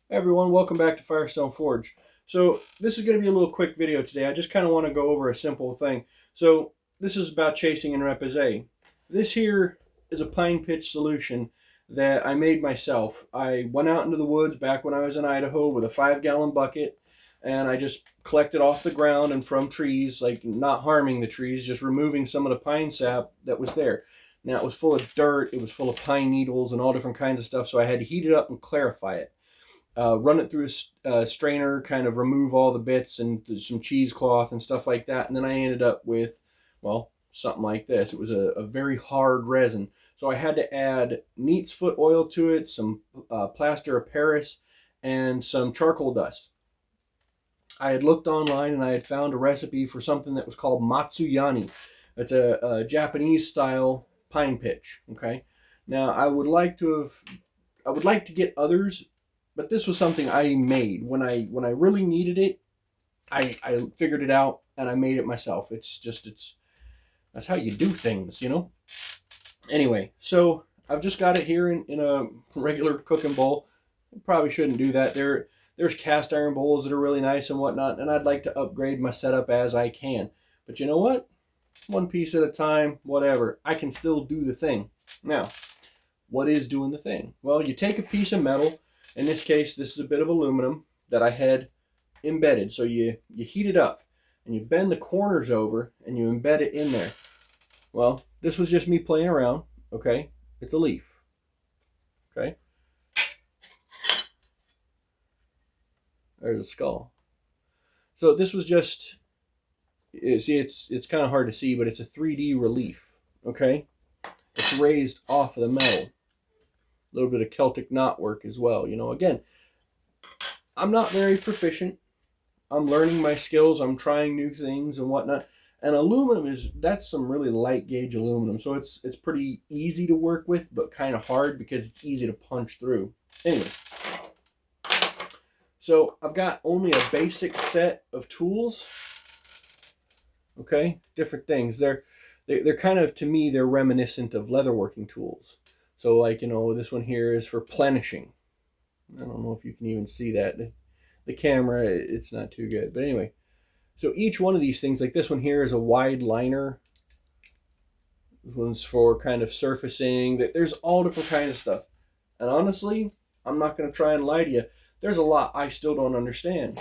Hey everyone, welcome back to Firestone Forge. So this is going to be a little quick video today. I just kind of want to go over a simple thing. So this is about chasing in repousse. This here is a pine pitch solution that I made myself. I went out into the woods back when I was in Idaho with a 5-gallon bucket, and I just collected off the ground and from trees, like not harming the trees, just removing some of the pine sap that was there. Now it was full of dirt, it was full of pine needles and all different kinds of stuff, so I had to heat it up and clarify it. Run it through a strainer, kind of remove all the bits and some cheesecloth and stuff like that. And then I ended up with, well, something like this. It was a very hard resin. So I had to add neat's foot oil to it, some plaster of Paris, and some charcoal dust. I had looked online and I had found a recipe for something that was called matsuyani. It's a Japanese style pine pitch. Okay. Now I would like to get others, but this was something I made when I really needed it. I figured it out and I made it myself. It's that's how you do things, you know. Anyway, so I've just got it here in a regular cooking bowl. Probably shouldn't do that. There's cast iron bowls that are really nice and whatnot, and I'd like to upgrade my setup as I can. But you know what? One piece at a time, whatever. I can still do the thing. Now, what is doing the thing? Well, you take a piece of metal. In this case, this is a bit of aluminum that I had embedded. So you heat it up and you bend the corners over and you embed it in there. Well, this was just me playing around. Okay, it's a leaf. Okay, there's a skull. So this was just, see, it's kind of hard to see, but it's a 3D relief. Okay, it's raised off of the metal. A little bit of Celtic knot work as well. You know, again, I'm not very proficient. I'm learning my skills. I'm trying new things and whatnot. And aluminum that's some really light gauge aluminum. So it's pretty easy to work with, but kind of hard because it's easy to punch through. Anyway, so I've got only a basic set of tools. Okay, different things. They're kind of, to me, they're reminiscent of leatherworking tools. So like, you know, this one here is for plenishing. I don't know if you can even see that. The camera, it's not too good. But anyway, so each one of these things, like this one here is a wide liner. This one's for kind of surfacing. There's all different kinds of stuff. And honestly, I'm not going to try and lie to you. There's a lot I still don't understand.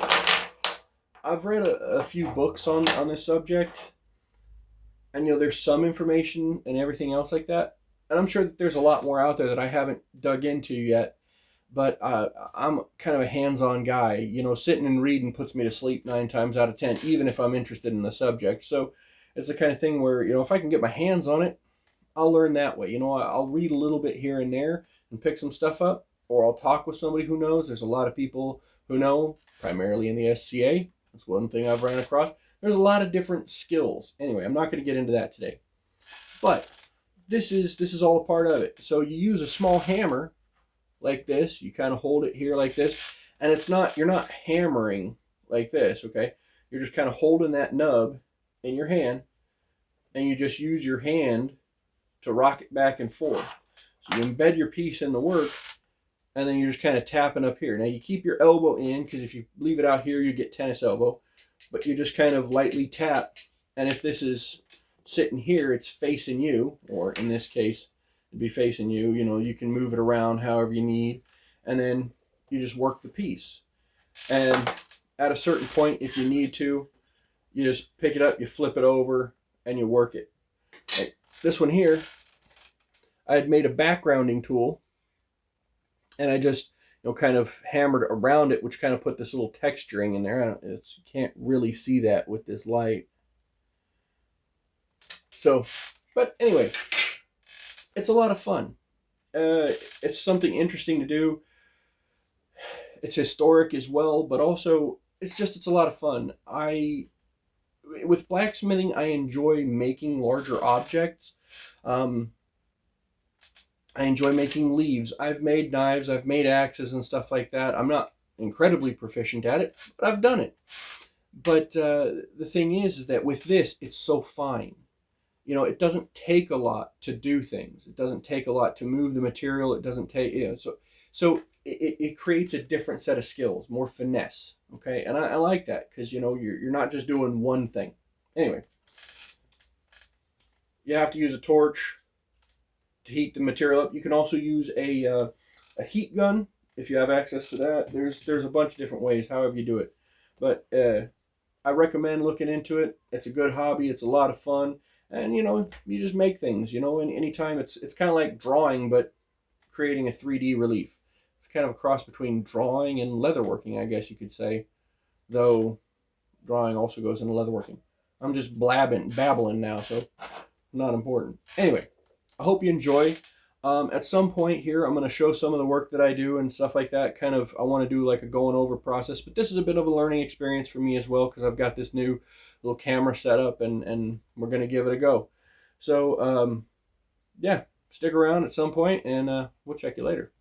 I've read a few books on this subject. And, you know, there's some information and everything else like that. And I'm sure that there's a lot more out there that I haven't dug into yet. But I'm kind of a hands-on guy. You know, sitting and reading puts me to sleep 9 times out of 10, even if I'm interested in the subject. So it's the kind of thing where, you know, if I can get my hands on it, I'll learn that way. You know, I'll read a little bit here and there and pick some stuff up, or I'll talk with somebody who knows. There's a lot of people who know, primarily in the SCA. That's one thing I've ran across. There's a lot of different skills. Anyway, I'm not going to get into that today. But this is all a part of it. So you use a small hammer like this. You kind of hold it here like this, and you're not hammering like this. Okay, you're just kind of holding that nub in your hand, and you just use your hand to rock it back and forth. So you embed your piece in the work, and then you're just kind of tapping up here. Now you keep your elbow in, because if you leave it out here, you get tennis elbow. But you just kind of lightly tap, and if this is sitting here, it's facing you, or in this case, it'd be facing you. You know, you can move it around however you need, and then you just work the piece. And at a certain point, if you need to, you just pick it up, you flip it over, and you work it. Like this one here, I had made a backgrounding tool, and I just, you know, kind of hammered around it, which kind of put this little texturing in there. You can't really see that with this light. So, but anyway, it's a lot of fun. It's something interesting to do. It's historic as well, but also it's a lot of fun. With blacksmithing, I enjoy making larger objects. I enjoy making leaves. I've made knives, I've made axes and stuff like that. I'm not incredibly proficient at it, but I've done it. But the thing is that with this, it's so fine. You know, it doesn't take a lot to do things. It doesn't take a lot to move the material. It doesn't take, you know, So it creates a different set of skills, more finesse. Okay, and I like that because you know you're not just doing one thing. Anyway, you have to use a torch to heat the material up. You can also use a heat gun if you have access to that. There's a bunch of different ways, however you do it. But I recommend looking into it. It's a good hobby. It's a lot of fun, and you know you just make things. You know, and anytime it's kind of like drawing, but creating a 3D relief. It's kind of a cross between drawing and leatherworking, I guess you could say. Though drawing also goes into leatherworking. I'm just babbling now, so not important. Anyway, I hope you enjoy. At some point here, I'm going to show some of the work that I do and stuff like that. Kind of, I want to do like a going over process, but this is a bit of a learning experience for me as well because I've got this new little camera set up and we're going to give it a go. So, yeah, stick around at some point and we'll check you later.